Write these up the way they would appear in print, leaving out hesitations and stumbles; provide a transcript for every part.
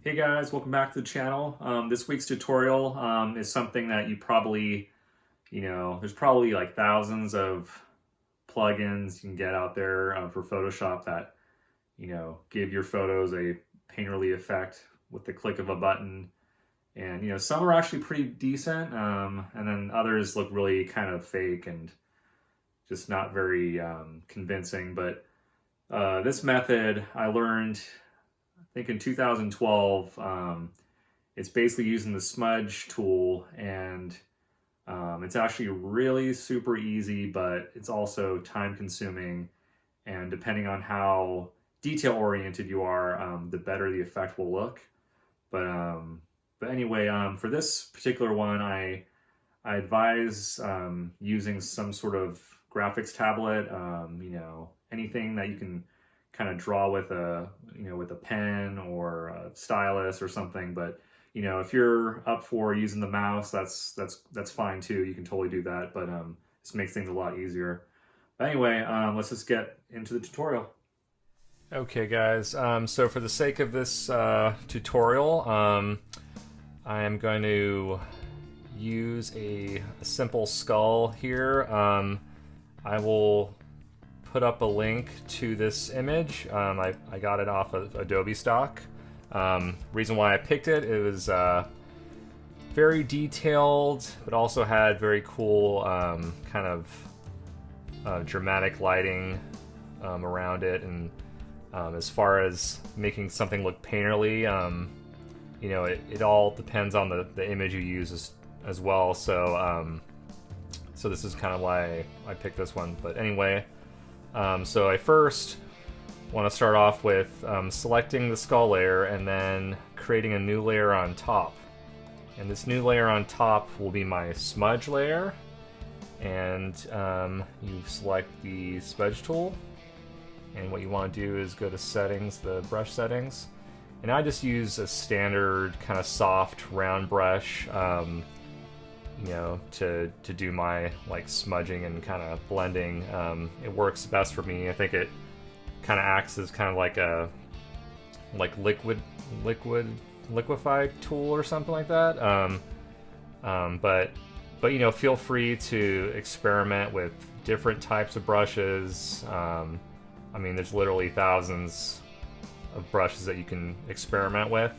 Hey guys, welcome back to the channel. This week's tutorial is something that you probably, there's probably like thousands of plugins you can get out there for Photoshop that, give your photos a painterly effect with the click of a button. And, some are actually pretty decent, and then others look really kind of fake and just not very convincing. But this method I learned, I think in 2012. It's basically using the smudge tool, and it's actually really super easy, but it's also time consuming, and depending on how detail oriented you are, the better the effect will look. But anyway, for this particular one, I advise using some sort of graphics tablet, anything that you can kind of draw with with a pen or a stylus or something. But if you're up for using the mouse, that's fine too. You can totally do that, but this makes things a lot easier. But anyway, let's just get into the tutorial. Okay guys, so for the sake of this tutorial, I am going to use a simple skull here. I will put up a link to this image. I got it off of Adobe stock. Reason why I picked it, it was very detailed, but also had very cool kind of dramatic lighting around it. And as far as making something look painterly, it all depends on the image you use as well. So so this is kind of why I picked this one. But anyway, so I first want to start off with selecting the skull layer and then creating a new layer on top. And this new layer on top will be my smudge layer. And you select the smudge tool. And what you want to do is go to settings, the brush settings. And I just use a standard kind of soft round brush, to do my like smudging and kind of blending. It works best for me. I think it kind of acts as kind of like a liquefied tool or something like that. But feel free to experiment with different types of brushes. I mean, there's literally thousands of brushes that you can experiment with,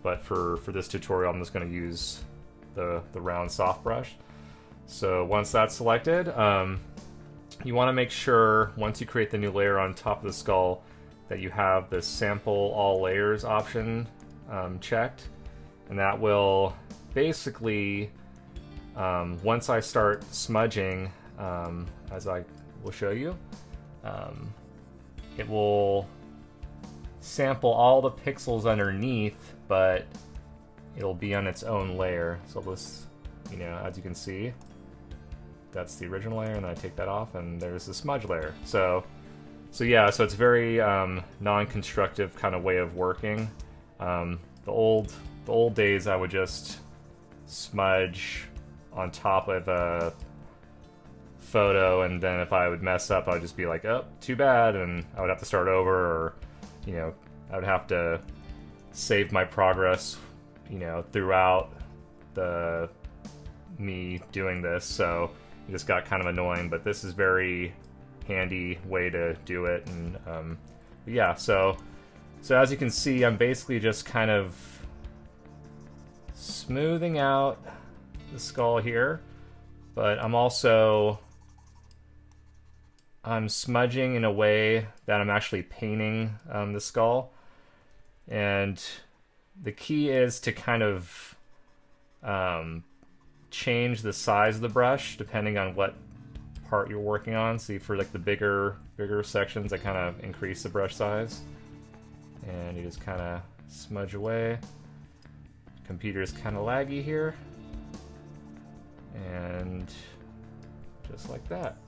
but for this tutorial I'm just going to use the round soft brush. So once that's selected, you want to make sure once you create the new layer on top of the skull that you have the sample all layers option checked, and that will basically once I start smudging, as I will show you, it will sample all the pixels underneath, but it'll be on its own layer. So this, as you can see, that's the original layer, and I take that off, and there's the smudge layer. So yeah, so it's very non-constructive kind of way of working. The old days, I would just smudge on top of a photo, and then if I would mess up, I would just be like, oh, too bad, and I would have to start over, or I would have to save my progress throughout me doing this. So it just got kind of annoying, but this is very handy way to do it. And yeah, so as you can see, I'm basically just kind of smoothing out the skull here, but I'm smudging in a way that I'm actually painting the skull. And the key is to kind of change the size of the brush depending on what part you're working on. See, for like the bigger sections, I kind of increase the brush size, and you just kind of smudge away. Computer's kind of laggy here, and just like that.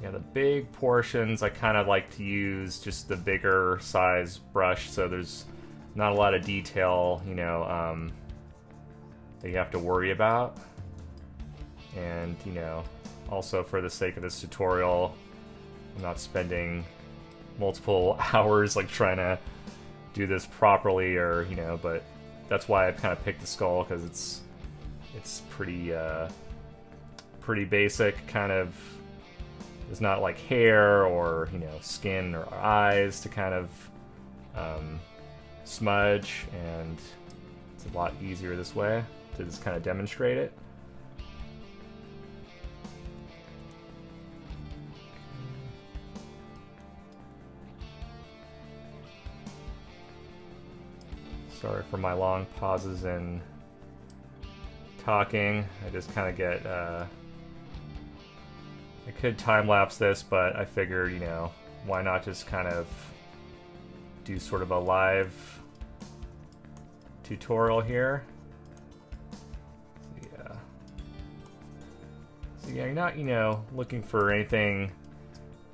Yeah, the big portions I kind of like to use just the bigger size brush, so there's not a lot of detail, that you have to worry about. And, you know, also for the sake of this tutorial, I'm not spending multiple hours like trying to do this properly, or, you know, but that's why I've kind of picked the skull, because it's pretty pretty basic, kind of. There's not like hair or, you know, skin or eyes to kind of smudge, and it's a lot easier this way to just kind of demonstrate it. Sorry for my long pauses in talking. I just kind of get, I could time-lapse this, but I figured, you know, why not just kind of do sort of a live tutorial here. So yeah, you're not, you know, looking for anything,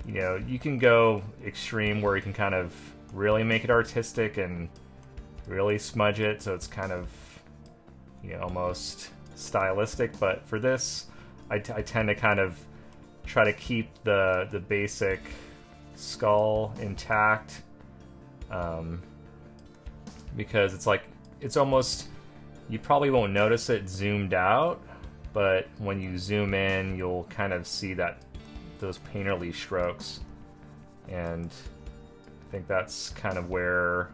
you know, you can go extreme where you can kind of really make it artistic and really smudge it, so it's kind of, you know, almost stylistic. But for this, I tend to kind of try to keep the basic skull intact, because it's like, it's almost, you probably won't notice it zoomed out, but when you zoom in, you'll kind of see that, those painterly strokes. And I think that's kind of where,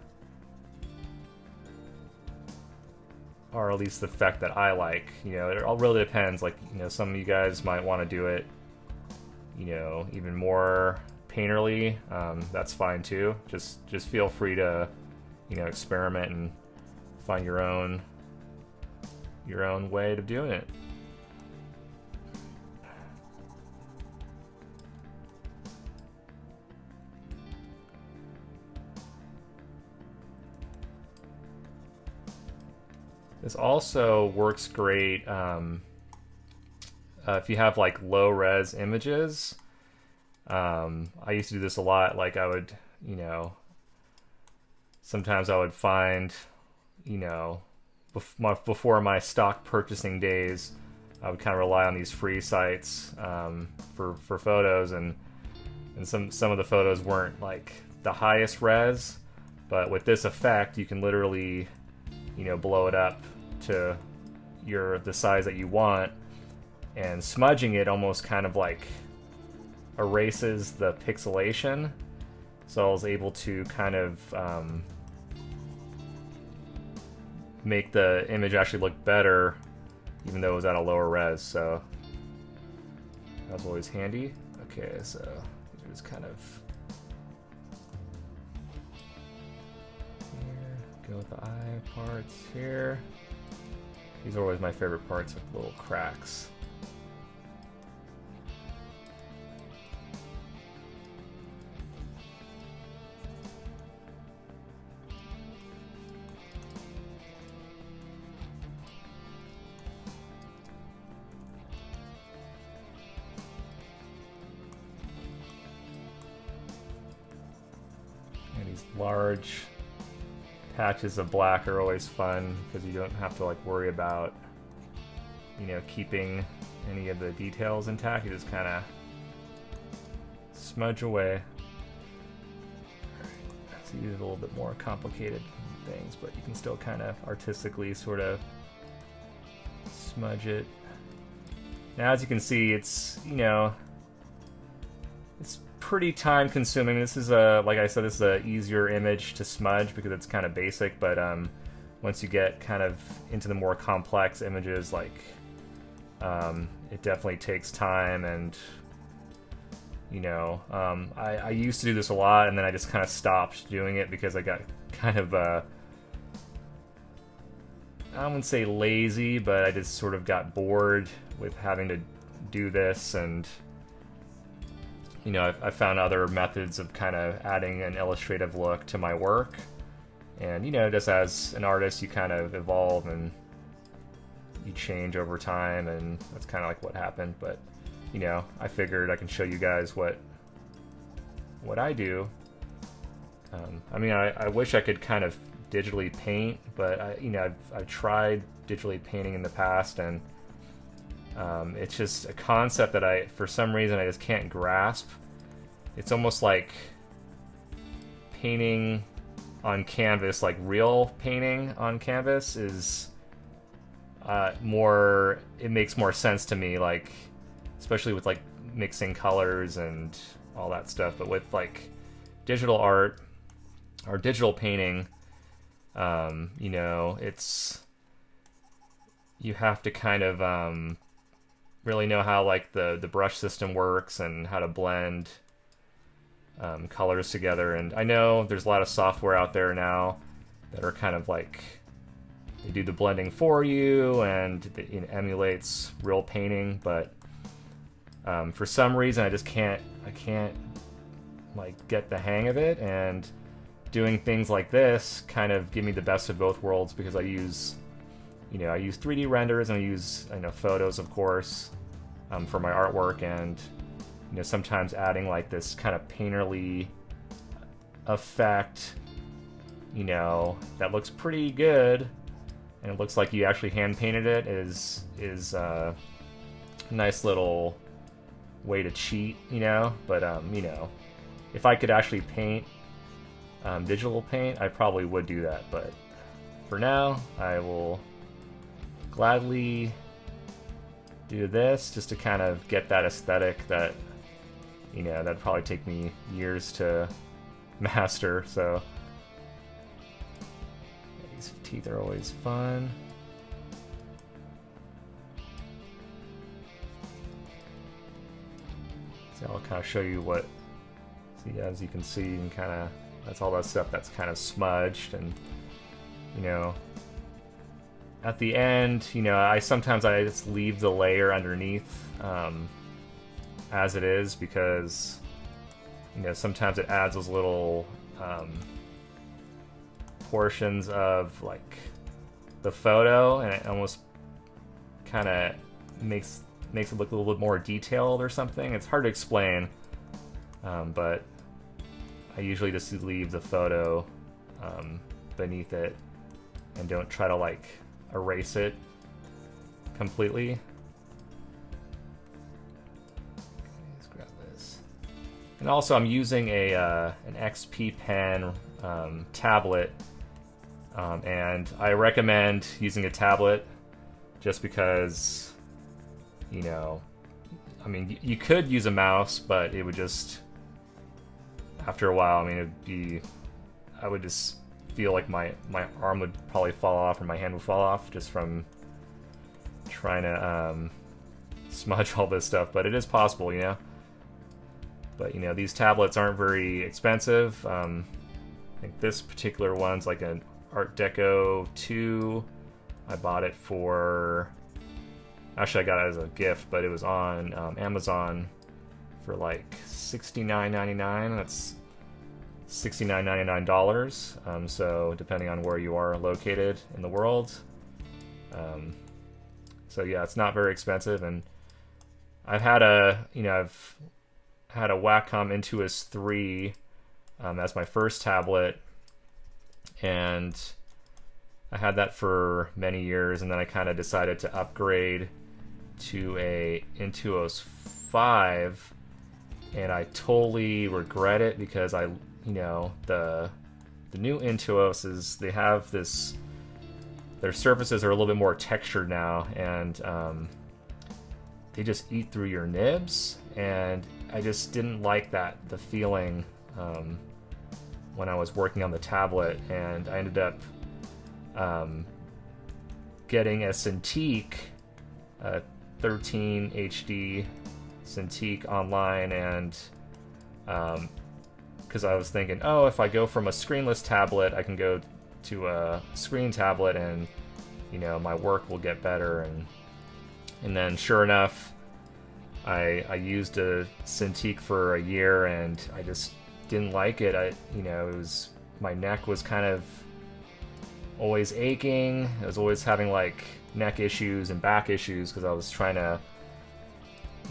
or at least the effect that I like. You know, it all really depends. Like, you know, some of you guys might want to do it, you know, even more painterly. That's fine too. Just feel free to, you know, experiment and find your own way of doing it. This also works great if you have like low res images. I used to do this a lot. Like I would, you know, sometimes I would find, you know, before my stock purchasing days, I would kind of rely on these free sites for photos, and some of the photos weren't like the highest res, but with this effect, you can literally, you know, blow it up to the size that you want, and smudging it almost kind of like erases the pixelation. So I was able to kind of make the image actually look better, even though it was at a lower res. So that was always handy. Okay, so these are just kind of here. Go with the eye parts here. These are always my favorite parts, with little cracks. And these large patches of black are always fun, because you don't have to like worry about, you know, keeping any of the details intact. You just kind of smudge away. So use a little bit more complicated things, but you can still kind of artistically sort of smudge it. Now, as you can see, it's, you know, it's pretty time consuming. This is like I said, this is a easier image to smudge because it's kind of basic, but once you get kind of into the more complex images, like it definitely takes time. And you know, I used to do this a lot, and then I just kind of stopped doing it because I got kind of I wouldn't say lazy, but I just sort of got bored with having to do this. And you know, I found other methods of kind of adding an illustrative look to my work. And, you know, just as an artist, you kind of evolve and you change over time, and that's kind of like what happened. But, you know, I figured I can show you guys what I do. I mean, I wish I could kind of digitally paint, but you know, I've tried digitally painting in the past, and It's just a concept that for some reason, I just can't grasp. It's almost like painting on canvas, like real painting on canvas is more, it makes more sense to me, like, especially with like mixing colors and all that stuff. But with like digital art or digital painting, you know, you have to kind of really know how like the brush system works and how to blend colors together. And I know there's a lot of software out there now that are kind of like, they do the blending for you and it emulates real painting, but for some reason I can't like get the hang of it. And doing things like this kind of give me the best of both worlds, because I use 3D renders and I use photos, of course, for my artwork, and sometimes adding like this kind of painterly effect, that looks pretty good, and it looks like you actually hand painted it, is a nice little way to cheat, But if I could actually paint digital paint, I probably would do that. But for now, I will gladly do this just to kind of get that aesthetic that that'd probably take me years to master. So these teeth are always fun. So I'll kind of show you what, see, as you can see, you can kind of, that's all that stuff that's kind of smudged. And at the end, I sometimes just leave the layer underneath as it is, because sometimes it adds those little portions of like the photo, and it almost kind of makes it look a little bit more detailed or something. It's hard to explain, but I usually just leave the photo beneath it and don't try to like erase it completely. Let's grab this. And also, I'm using an XP Pen tablet, and I recommend using a tablet just because, I mean, you could use a mouse, but it would just, after a while, I mean, I would just feel like my arm would probably fall off, or my hand would fall off, just from trying to smudge all this stuff. But it is possible, But these tablets aren't very expensive. I think this particular one's like an Art Deco 2. I bought it for, actually I got it as a gift, but it was on Amazon for like $69.99. That's $69.99. So depending on where you are located in the world. So yeah, it's not very expensive. And I've had a Wacom Intuos 3 as my first tablet, and I had that for many years, and then I kind of decided to upgrade to a Intuos 5, and I totally regret it, because the new Intuos they have this, their surfaces are a little bit more textured now, and they just eat through your nibs, and I just didn't like the feeling when I was working on the tablet, and I ended up getting a Cintiq, 13 HD Cintiq online, and because I was thinking, oh, if I go from a screenless tablet, I can go to a screen tablet, and my work will get better. And then sure enough, I used a Cintiq for a year, and I just didn't like it. It was, my neck was kind of always aching. I was always having like neck issues and back issues, because I was trying to,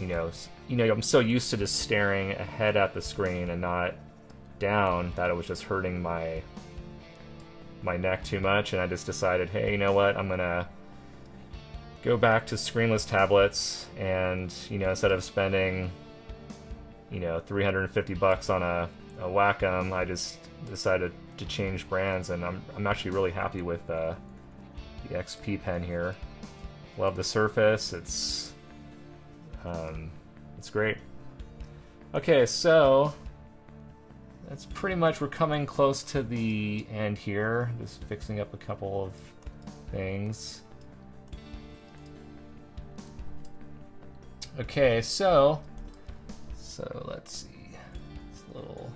I'm so used to just staring ahead at the screen and not down, that it was just hurting my neck too much. And I just decided, hey, you know what, I'm gonna go back to screenless tablets, and instead of spending $350 on a Wacom, I just decided to change brands, and I'm actually really happy with the XP pen here. Love the Surface. It's great. Okay, so that's pretty much, we're coming close to the end here. Just fixing up a couple of things. Okay, so let's see. It's a little.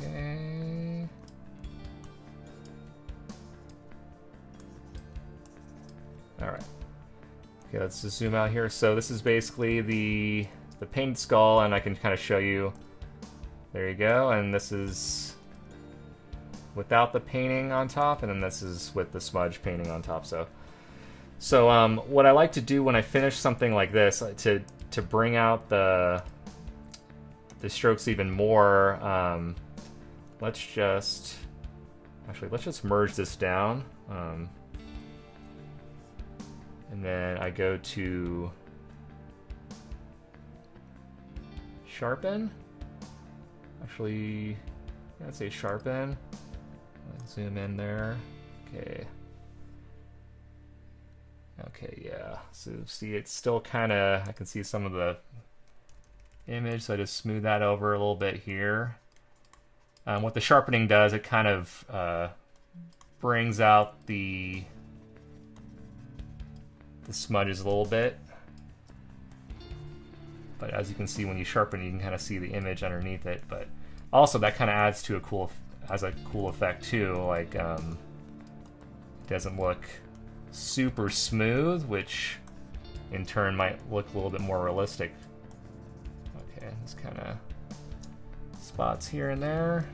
Okay. All right. Okay, let's just zoom out here. So this is basically the painted skull, and I can kind of show you. There you go. And this is without the painting on top, and then this is with the smudge painting on top. So what I like to do when I finish something like this, to bring out the strokes even more, let's just merge this down, and then I go to sharpen. Actually, I'd say sharpen. Let's zoom in there. Okay. Okay, yeah. So see, it's still kind of, I can see some of the image, so I just smooth that over a little bit here. What the sharpening does, it kind of brings out the smudges a little bit. But as you can see, when you sharpen, you can kind of see the image underneath it. But also, that kind of adds to a cool effect too. Like, it doesn't look super smooth, which in turn might look a little bit more realistic. Okay, just kind of spots here and there.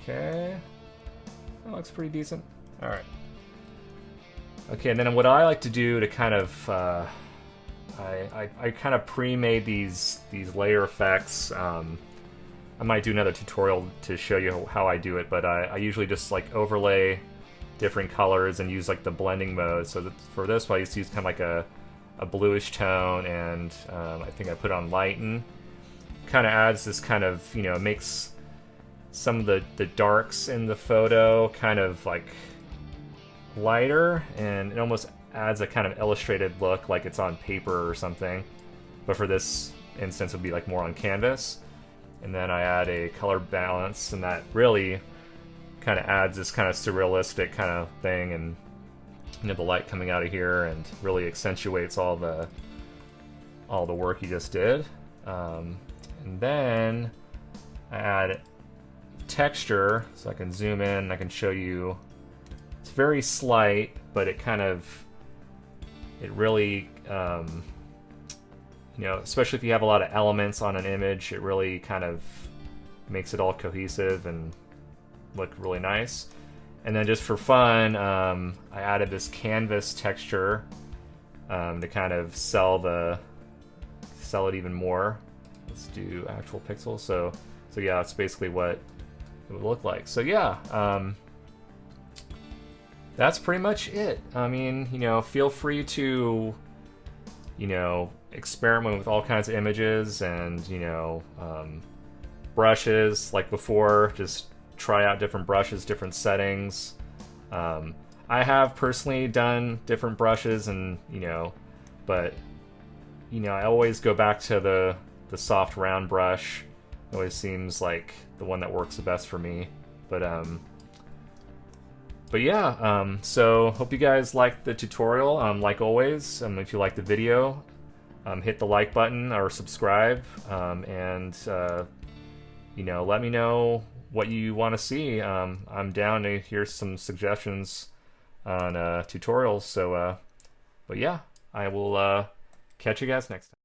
Okay, that looks pretty decent. All right. Okay, and then what I like to do to kind of, I kind of pre-made these layer effects. I might do another tutorial to show you how I do it, but I usually just like overlay different colors and use like the blending mode. So for this one, I used to use kind of like a bluish tone, and I think I put on lighten. Kind of adds this kind of, makes some of the darks in the photo kind of like lighter, and it almost adds a kind of illustrated look, like it's on paper or something. But for this instance, it would be like more on canvas. And then I add a color balance, and that really kind of adds this kind of surrealistic kind of thing, and the light coming out of here, and really accentuates all the work you just did. And then I add texture, so I can zoom in and I can show you. It's very slight, but it really, especially if you have a lot of elements on an image, it really kind of makes it all cohesive and look really nice. And then just for fun, I added this canvas texture to kind of sell it even more. Let's do actual pixels. So yeah, it's basically what it would look like. So yeah, that's pretty much it. I mean, feel free to, experiment with all kinds of images and, brushes. Like before, just try out different brushes, different settings. I have personally done different brushes, and, but, I always go back to the soft round brush. It always seems like the one that works the best for me. But yeah, so hope you guys liked the tutorial. Like always, if you like the video, hit the like button or subscribe, and let me know what you want to see. I'm down to hear some suggestions on tutorials. So, but yeah, I will catch you guys next time.